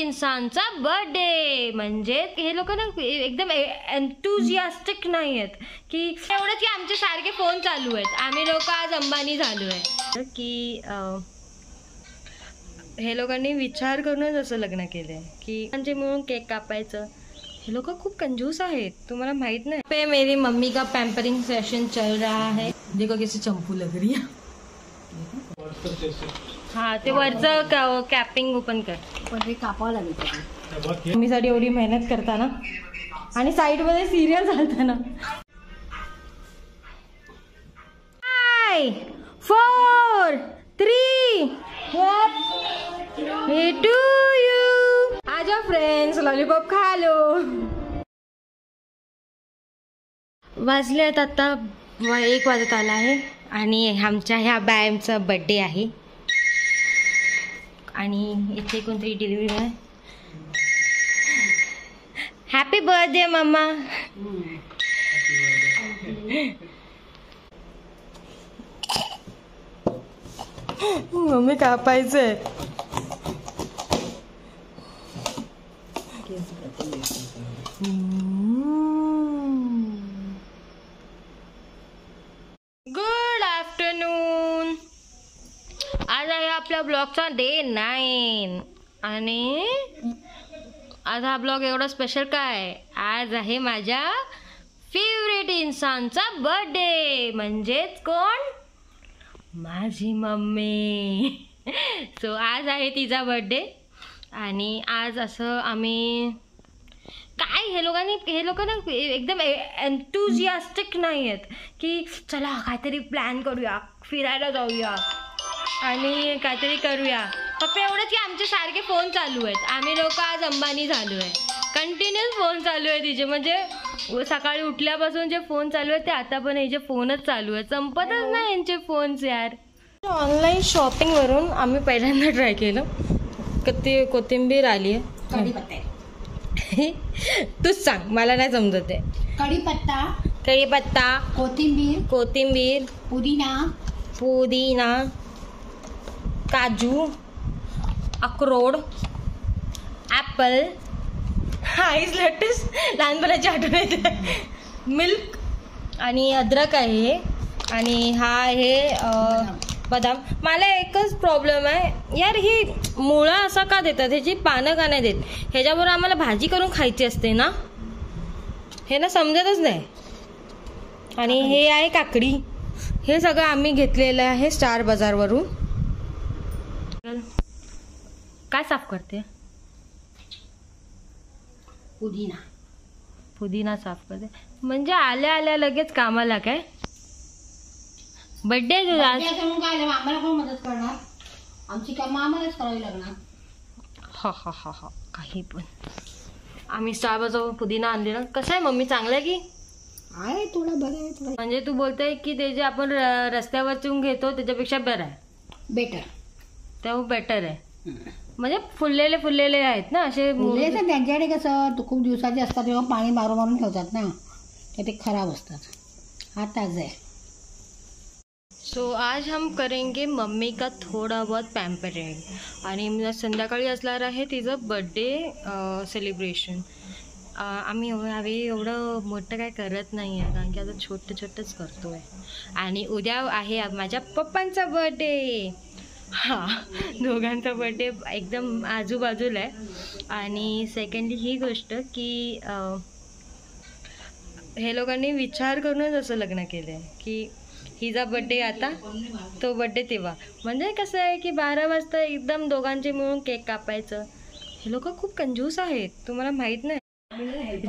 इंसानचा birthday. म्हणजे हे लोक ना एकदम एन्थुसियास्टिक नाही आहेत की एवढंच की आमचे सारखे फोन चालू आहेत. आम्ही लोक आज अंबानी झालो आहे की हे लोकांनी विचार करूनच असं लग्न केलंय की म्हणजे मिळून केक कापायचं. ये लोग खूब कंजूस है, तुम्हारा माहित नहीं. पे मेरी मम्मी का पैम्परिंग सेशन चल रहा है. देखो कैसे चंपू लग रही है. हाँ ते वरचं कॅपिंग ओपन कर. पण ते कापावं लागेल. मम्मीसाठी एवढी मेहनत करताना आणि साइड मध्ये सिरियल चालताना. 5 4 3 हे टू यू. आजा फ्रेंड्स लॉलीपॉप खा लो. वाजलेत आता 1 वाजत आला आहे आणि आमच्या ह्या बॅमचा बर्थडे आहे आणि इथे कोणतरी डिलिव्हरी आहे. Happy birthday mamma. मम्मी कापायचंय. Good afternoon. आज आहे आपल्या ब्लॉगचा डे 9 आणि आज हा ब्लॉग एवढा स्पेशल काय. आज आहे माझ्या फेवरेट इंसानचा बर्थडे. म्हणजेच कोण, माझी मम्मी. सो आज आहे तिचा बर्थडे आणि आज असं आम्ही काय हे लोक ना एकदम एन्थुसियास्टिक नाही आहेत की चला काहीतरी प्लॅन करूया, फिरायला जाऊया आणि काहीतरी करूया. फक्त एवढंच की आमचे सारखे फोन चालू आहेत. आम्ही लोक आज अंबानी झालो आहे. कंटिन्यूस फोन चालू आहे तिचे. म्हणजे सकाळी उठल्यापासून जे फोन चालू आहे ते आता पण हिचे फोनच चालू आहे. संपतच नाही यांचे फोन्स यार. ऑनलाईन शॉपिंगवरून आम्ही पहिल्यांदा ट्राय केलं. कोथिंबीर आली आहे. तूच सांग, मला नाही समजत आहे. कढीपत्ता, कोथिंबीर, पुदिना, काजू, अक्रोड, ॲपल. आईस लेटेस लहानपणाची आठवण येते. मिल्क आणि अद्रक आहे आणि हा आहे बदाम. मला एकच प्रॉब्लेम आहे यार, ही मुळा असा का देतात, ह्याची पानं का नाही देत. ह्याच्याबरोबर आम्हाला भाजी करून खायची असते ना, हे ना समजतच नाही. आणि हे आहे काकडी. हे सगळं आम्ही घेतलेलं आहे स्टार बाजारवरून. काय साफ करते. पुदिना साफ करते. म्हणजे आल्या आल्या लगेच कामाला काय. बर्थडे तुझा आम्हाला कोण मदत करणार. आमची कामं आम्हालाच करावी लागणार. हा काही पण. आम्ही स्टार बाजारवरून पुदिना आणलेला. कसं आहे मम्मी, चांगलं आहे की आहे. थोडा बरं आहे. म्हणजे तू बोलते की ते जे आपण रस्त्यावरचून घेतो त्याच्यापेक्षा बरं आहे. बेटर. तेव्हा बेटर आहे. म्हणजे फुललेले आहेत ना असे. त्यांच्याकडे कसं खूप दिवसाचे असतात तेव्हा पाणी मारून ठेवतात ना, ते खराब असतात. हा ताजा आहे. सो आज हम करेंगे मम्मी का थोड़ा बहुत पैम्परिंग. आणि संध्याकाळी असणार आहे तिचं बर्थडे सेलिब्रेशन. आम्ही एवढं मोठं काय करत नाही आहे कारण की आता छोटंच करतो आहे. आणि उद्या आहे माझ्या पप्पांचा बर्थडे. दोघांचा बर्थडे एकदम आजूबाजूला आहे. आणि सेकंडली ही गोष्ट की हे लोकांनी विचार करूनच असं लग्न केलं आहे की हिचा बर्थडे आता, तो बर्थडे तेव्हा. म्हणजे कसं आहे की 12 वाजता एकदम दोघांचे मिळून केक कापायचं. हे लोक खूप कंजूस आहेत, तुम्हाला माहीत नाही.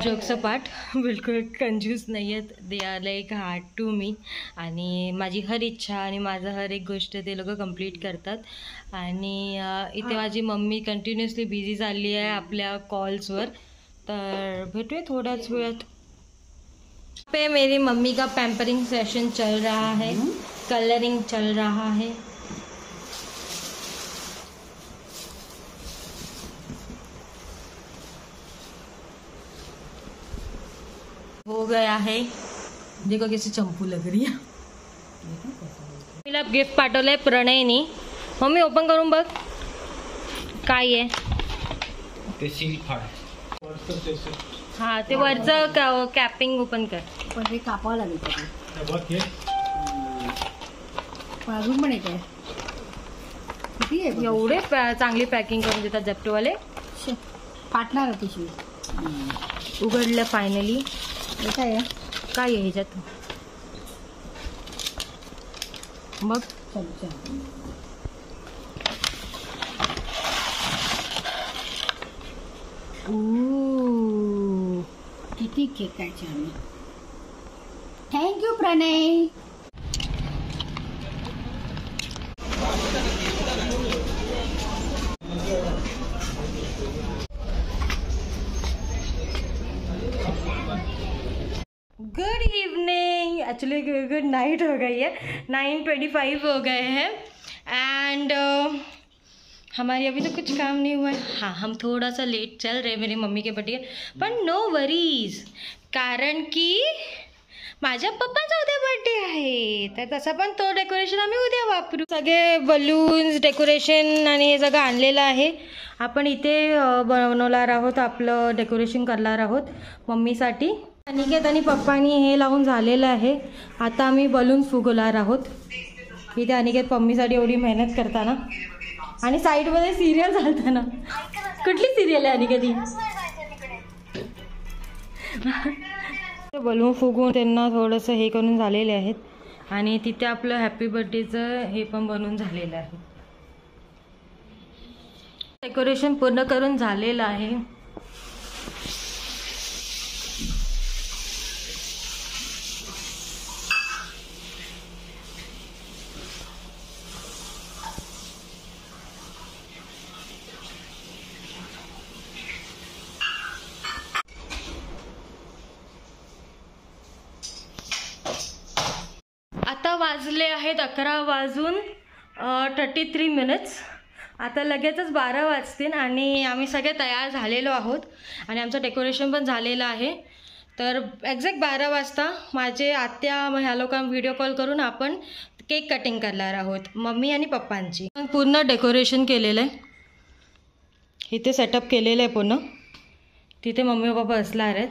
जोक्स पाठ बिलकुल कंजूस नाही आहेत. They are like hard to me. आणि माझी हर इच्छा आणि माझं हर एक गोष्ट ते लोक कंप्लीट करतात. आणि इथे माझी मम्मी कंटिन्युअसली बिझी चालली आहे आपल्या कॉल्सवर. तर भेटूया थोड्याच वेळात. पे मेरी मम्मी का पैम्परिंग सेशन चल रहा है. कलरिंग चल रहा है. हो गया है. देखो कैसे चंपू लग रही है. मला गिफ्ट पाठवलंय प्रणयनी. मम्मी ओपन करून बघ काय आहे. ते सील फाड. हा ते वरचं कॅपिंग ओपन कर. पण ते कापावं लागेल त्याला. हे बघ हे. पण अजून पण एक आहे. किती आहे बघ. एवढे चांगली पॅकिंग करून देतात झेप्टोवाले. शे, फाटणार आहे पिशवी. उघडलं फायनली. हे काय आहे? काय आहे ह्याच्यात बघ. चमचा. किती केक आहे छान. Thank you Pranay. Good evening. Actually good night हो गई है. 9:25 हो गए हैं एंड हमारी अभी तो कुछ काम नहीं हुआ है. हाँ, हम थोड़ा सा लेट चल रहे हैं मेरी मम्मी के बर्थडे, पण नो वरीज, कारण की माझ्या पप्पाचा उद्या बर्थडे आहे. तर तसा पण तो डेकोरेशन आम्ही उद्या वापरू. सगळे बलून्स डेकोरेशन आणि हे सगळं आणलेलं आहे. आपण इथे बनवणार आहोत, आपलं डेकोरेशन करणार आहोत मम्मीसाठी. अनिकेत आणि पप्पानी हे लावून झालेलं आहे. आता आम्ही बलून फुगवणार आहोत. इथे अनिकेत मम्मीसाठी एवढी मेहनत करताना आणि साईडमध्ये सिरियल चालताना. कुठली सिरियल आहे अनिकेत ही? बलून फुगून त्यांना थोडंसं हे करून झालेले आहेत आणि तिथे आपलं हॅपी बर्थडेचं हे पण बनवून झालेलं आहे. डेकोरेशन पूर्ण करून झालेलं आहे. आता वाजले आहेत 11:33. आता लगेचच 12 वाजतील आणि आम्ही सगळे तयार झालेलो आहोत आणि आमचं डेकोरेशन पण झालेलं आहे. तर एक्झॅक्ट 12 वाजता माझे आत्या ह्या लोकांना व्हिडिओ कॉल करून आपण केक कटिंग करणार आहोत, मम्मी आणि पप्पांची. पूर्ण डेकोरेशन केलेलं आहे. इथे सेटअप केलेलं आहे पूर्ण. तिथे मम्मी पप्पा बसणार आहेत.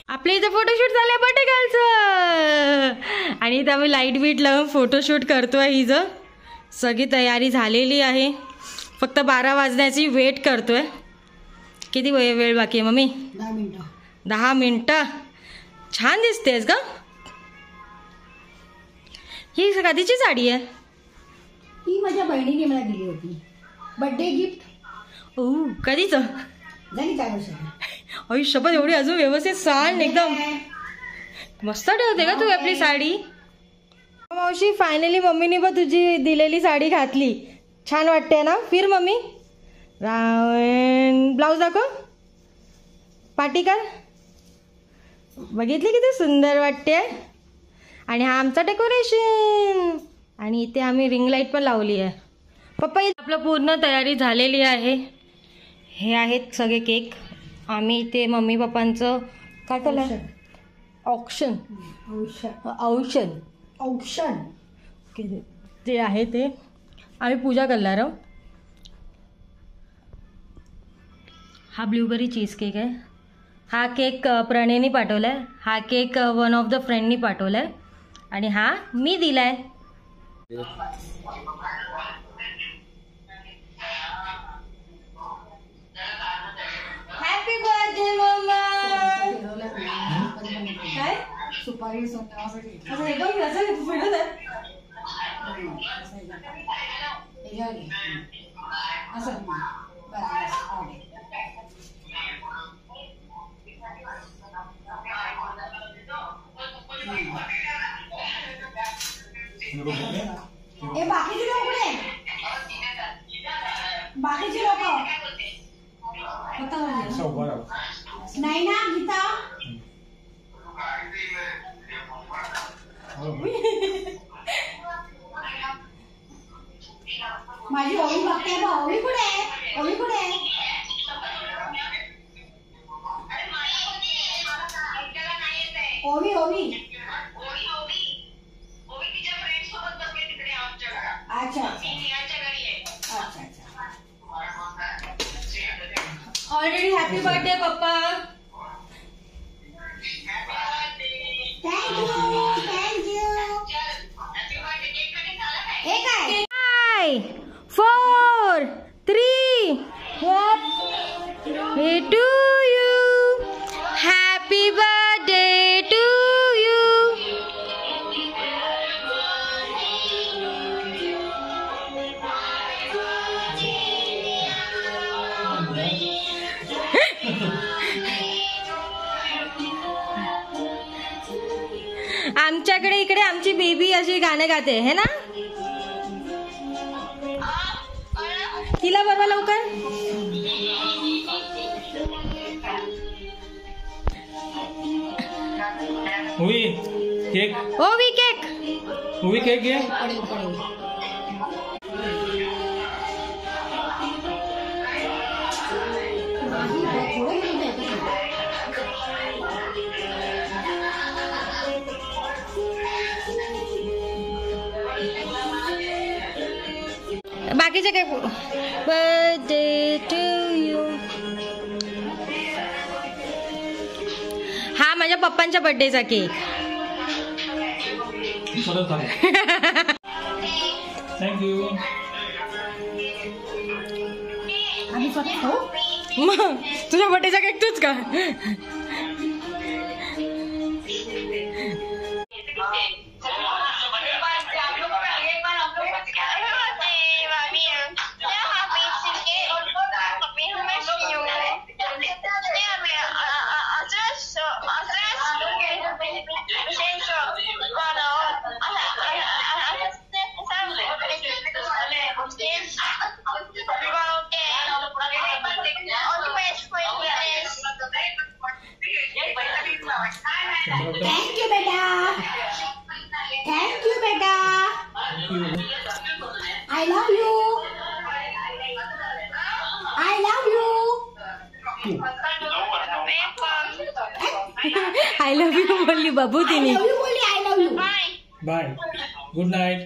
आपल्या इथे फोटोशूट झालं बर्थडे गर्लचं आणि इथं आम्ही लाईट बीट लावून फोटोशूट करतोय. हिचं सगळी तयारी झालेली आहे. फक्त 12 वाजण्याची वेट करतोय. किती वेळ बाकी आहे मम्मी? 10 मिनिटं. 10 मिनिटं. छान दिसतेस का? ही कधीची साडी आहे? ही माझ्या बहिणीने मला दिली होती बर्थडे गिफ्ट. कधीचं? झाली 4 वर्ष. आयुष्यभर एवढी अजून व्यवस्थित सांग. एकदम मस्त ठेवते का तू आपली साडी? मावशी फायनली मम्मीने पण तुझी दिलेली साडी घातली. छान वाटते ना? फिर मम्मी. ब्लाऊज दाखव. पाटी कर. बघितली किती सुंदर वाटते. आणि हा आमचा डेकोरेशन आणि इथे आम्ही रिंग लाईट पण लावली आहे. पप्पा आपलं पूर्ण तयारी झालेली आहे. हे आहेत सगळे केक. आम्ही इथे मम्मी पप्पांचं काय केलं? औक्षण ते आहे ते आम्ही पूजा करणार आहोत. हा ब्लूबेरी चीज केक आहे. हा केक प्रणयनी पाठवला आहे. हा केक वन ऑफ द फ्रेंडनी पाठवला आहे आणि हा मी दिला आहे. Happy birthday mumma. काय सुपारी असं हे बघ असं फिरत आहे. बाकीचे लोक बाकीचे लोक नाही ना गीता. माझी ओवी बघते बा. ओवी कुठे आहे? ओवी कुठे आहे? ओवी ओवी हॅपी बर्थडे पप्पा. Five, 4, 3, happy to you. Happy birthday to you. आमच्याकडे इकडे आमची बेबी अशी गाणे गाते है ना. तिला बरोबर लवकर. हुई केक. ओवी केक. हुई केक घे. बाकीचे केक. Birthday to you. हा माझ्या पप्पांच्या बर्थडेचा केक. थँक्यू. आम्ही स्वतः खाऊ. मग तुझ्या बर्थडेचा केक तूच का. थँक्यू बेटा. थँक्यू बेटा. I love you. I love you. I love you बोलली बाबू तिने. लव्ह यू बोलली. I love you. Bye. Good night.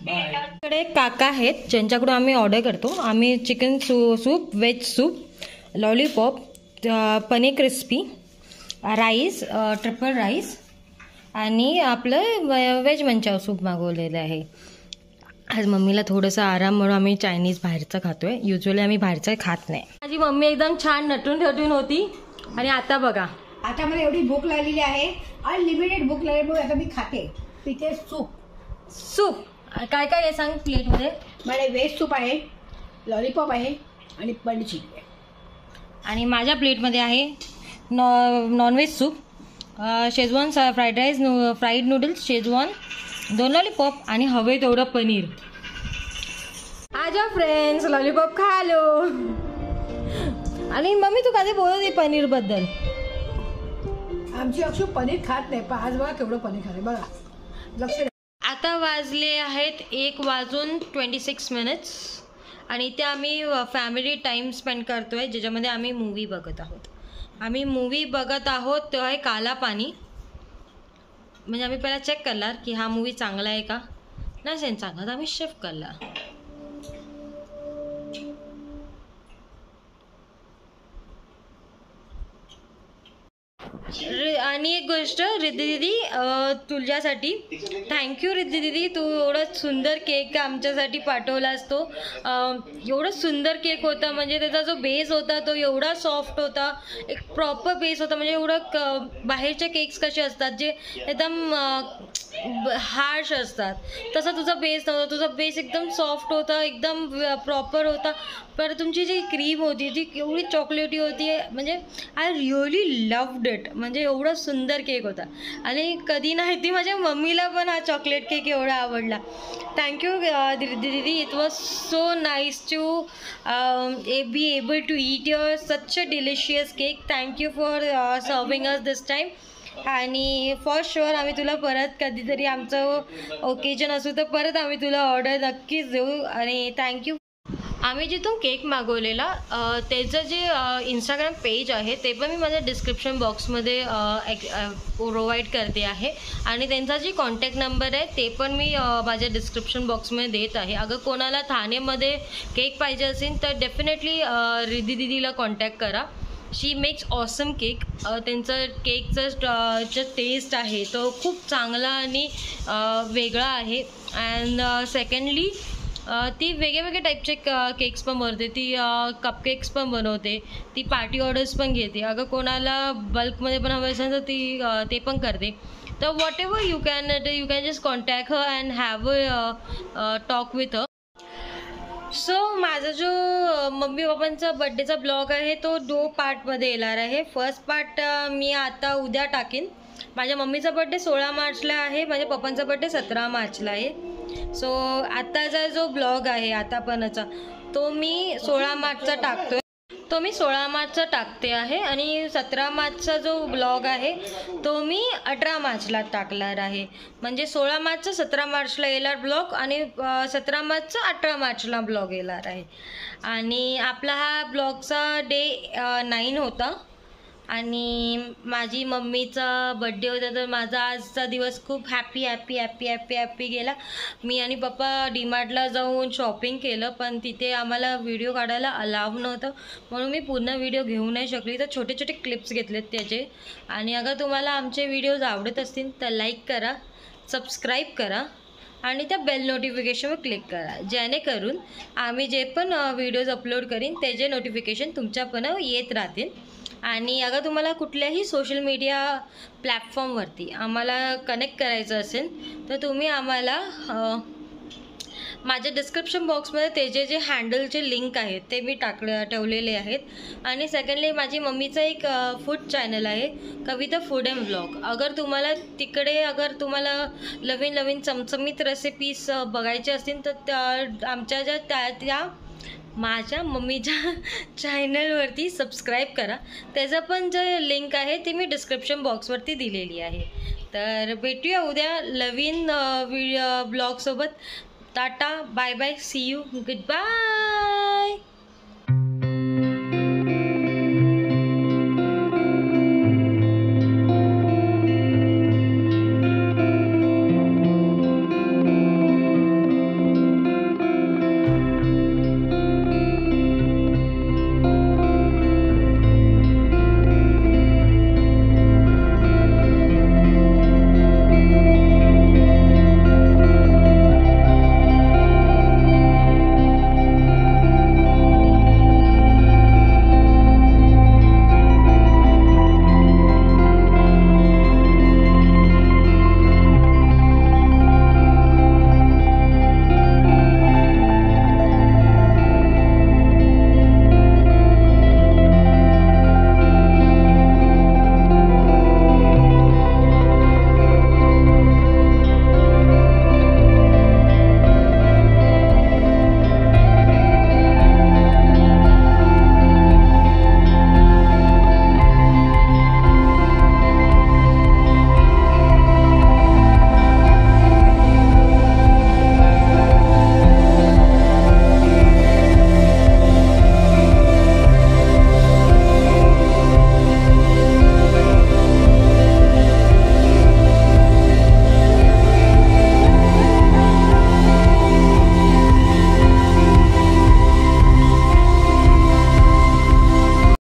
Bye. कडे काका आहेत ज्यांच्याकडून आम्ही ऑर्डर करतो. आम्ही chicken soup, veg soup, lollipop, paneer crispy, rice, triple rice आणि आपलं व्हेज मंचाव सूप मागवलेलं आहे. आज मम्मीला थोडंसं आराम म्हणून आम्ही चायनीज बाहेरचं खातोय. युजली आम्ही बाहेरचं खात नाही. माझी मम्मी एकदम छान नटून होती आणि आता बघा. आता मला एवढी भूक लागलेली आहे. अनलिमिटेड भूक लागल्यामुळे आता मी खाते. पिते सूप. सूप काय काय आहे सांग प्लेटमध्ये. मला व्हेज सूप आहे, लॉलीपॉप आहे आणि पनीर चिली आहे. आणि माझ्या प्लेटमध्ये आहे non veg soup, schezwan fried rice, fried noodles, schezwan, 2 lollipop आणि हवे तेवढं पनीर. आजा फ्रेंड्स लॉलीपॉप खा लो. आणि मम्मी तू कधी बोलत आहे पनीर बद्दल. आमची अक्षू पनीर खात नाही पण आज बघा केवढं पनीर खाते बघा. लक्ष द्या. आता वाजले आहेत 1:26 आणि इथे आम्ही फॅमिली टाईम स्पेंड करतोय ज्याच्यामध्ये आम्ही मूवी बघत आहोत. तो आहे काला पानी. म्हणजे आम्ही पहिला चेक करणार की हा मूवी चांगला आहे का. नसेल चांगला तर आम्ही शिफ्ट करणार. आणि एक गोष्ट रिद्धी दिदी तुझ्यासाठी थँक्यू. रिद्धी दिदी तू एवढा सुंदर केक आमच्यासाठी पाठवलास. तो एवढा सुंदर केक होता. म्हणजे त्याचा जो बेस होता तो एवढा सॉफ्ट होता. एक प्रॉपर बेस होता. म्हणजे एवढं बाहेरचे केक्स कसे असतात जे एकदम हार्श असतात तसा तुझा बेस नव्हता. तुझा बेस एकदम सॉफ्ट होता, एकदम प्रॉपर होता. पर तुमची जी क्रीम होती ती एवढी चॉकलेटी होती. म्हणजे आय रिअली लव्ड इट. म्हणजे एवढा सुंदर केक होता. आणि कधी नाही ती माझ्या मम्मीला पण हा चॉकलेट केक एवढा आवडला. थँक्यू दीदी. It was so nice to be able to eat your such a delicious cake. Thank you for serving us this time. आणि फॉर शुअर आम्ही तुला परत कधीतरी आमचं ओकेजन असू तर परत आम्ही तुला ऑर्डर नक्कीच देऊ. आणि थँक्यू. आम्ही जिथून केक मागवलेला त्याचं जे इंस्टाग्राम पेज आहे ते पण मी माझ्या डिस्क्रिप्शन बॉक्समध्ये प्रोव्हाइड करते आहे आणि त्यांचा जी कॉन्टॅक्ट नंबर आहे ते पण मी माझ्या डिस्क्रिप्शन बॉक्समध्ये देत आहे. अगर कोणाला ठाणेमध्ये केक पाहिजे असेल तर डेफिनेटली रिद्धी दीदीला कॉन्टॅक्ट करा. शी मेक्स ऑसम केक. त्यांचं केकचं जो टेस्ट आहे तो खूप चांगला आणि वेगळा आहे. अँड सेकंडली ती वेगळे टाईपचे केक्स पण बनवते. ती कपकेक्स पण बनवते. ती पार्टी ऑर्डर्स पण घेते. अगर कोणाला बल्कमध्ये पण हवं असेल तर ती ते पण करते. तर what ever you can just contact her and have a talk with her. So माझा जो मम्मी पप्पांचा बड्डेचा ब्लॉग आहे तो 2 पार्टमध्ये येणार आहे. फर्स्ट पार्ट मी आता उद्या टाकीन. माझ्या मम्मीचा बड्डे 16 मार्चला आहे. माझ्या पप्पांचा बड्डे 17 मार्चला आहे. सो आत्ताचा जो ब्लॉग आहे आतापर्यंतचा तो मी 16 मार्चचा टाकतो आहे. तो मी 16 मार्चचा टाकते आहे आणि 17 मार्चचा जो ब्लॉग आहे तो मी 18 मार्चला टाकणार आहे. म्हणजे 16 मार्चचा 17 मार्चला येणार ब्लॉग आणि 17 मार्चचा 18 मार्चला ब्लॉग येणार आहे. आणि आपला हा ब्लॉगचा डे 9 होता आणि माझी मम्मीचा बड्डे होता. तर माझा आजचा दिवस खूप हॅपी गेला. मी आणि पप्पा डीमार्टला जाऊन शॉपिंग केलं पण तिथे आम्हाला व्हिडिओ काढायला अलाव नव्हतं म्हणून मी पूर्ण व्हिडिओ घेऊ नाही शकली. तर छोटे छोटे क्लिप्स घेतलेत त्याचे. आणि अगर तुम्हाला आमचे व्हिडिओज आवडत असतील तर लाईक करा, सबस्क्राईब करा आणि त्या बेल नोटिफिकेशनवर क्लिक करा जेणेकरून आम्ही जे पण व्हिडिओज अपलोड करीन त्याचे नोटिफिकेशन तुमच्यापर्यंत येत राहतील. आणि अगर तुम्हाला कुठल्याही सोशल मीडिया प्लॅटफॉर्मवरती आम्हाला कनेक्ट करायचं असेल तर तुम्ही आम्हाला माझ्या डिस्क्रिप्शन बॉक्समध्ये त्याचे जे हँडलचे लिंक आहेत ते मी ठेवलेले आहेत. आणि सेकंडली माझी मम्मीचं एक फूड चॅनल आहे कविता फूड अँड ब्लॉग. अगर तुम्हाला नवीन चमचमीत रेसिपीज बघायचे असतील तर आमच्या त्या माझ्या मम्मीच्या चॅनलवरती सबस्क्राईब करा. त्याचं पण जे लिंक आहे ते मी डिस्क्रिप्शन बॉक्सवरती दिलेली आहे. तर भेटूया उद्या नवीन ब्लॉगसोबत. टाटा, bye bye, see you, good bye.